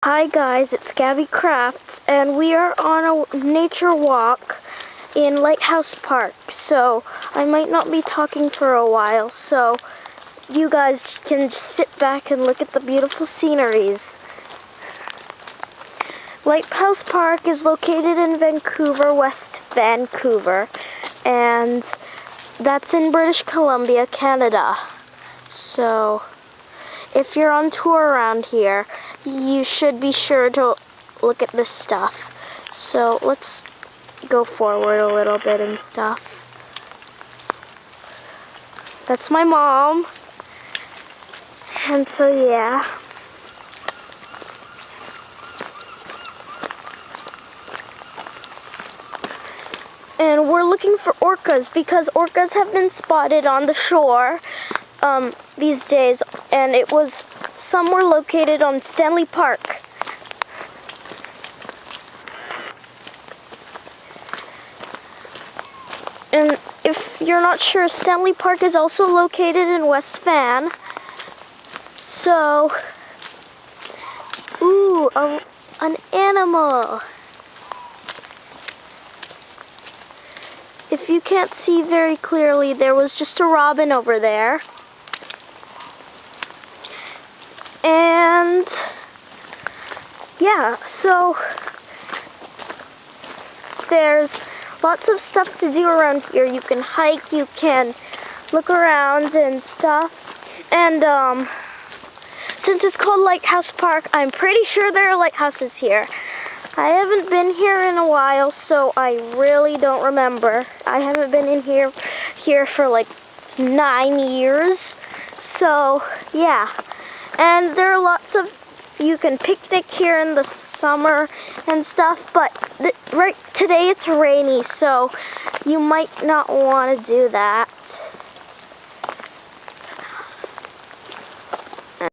Hi guys, it's Gabby Crafts, and we are on a nature walk in Lighthouse Park, so I might not be talking for a while, so you guys can just sit back and look at the beautiful sceneries. Lighthouse Park is located in Vancouver, West Vancouver, and that's in British Columbia, Canada. So if you're on tour around here, you should be sure to look at this stuff. So let's go forward a little bit and stuff. That's my mom. And so yeah. And we're looking for orcas because orcas have been spotted on the shore these days, and some were located on Stanley Park. And if you're not sure, Stanley Park is also located in West Van. So, ooh, an animal. If you can't see very clearly, there was just a robin over there. And yeah, so there's lots of stuff to do around here. You can hike, you can look around and stuff. And since it's called Lighthouse Park, I'm pretty sure there are lighthouses here. I haven't been here in a while, so I really don't remember. I haven't been in here for like 9 years. So yeah. And there are lots of, you can picnic here in the summer and stuff, but right today it's rainy, so you might not want to do that.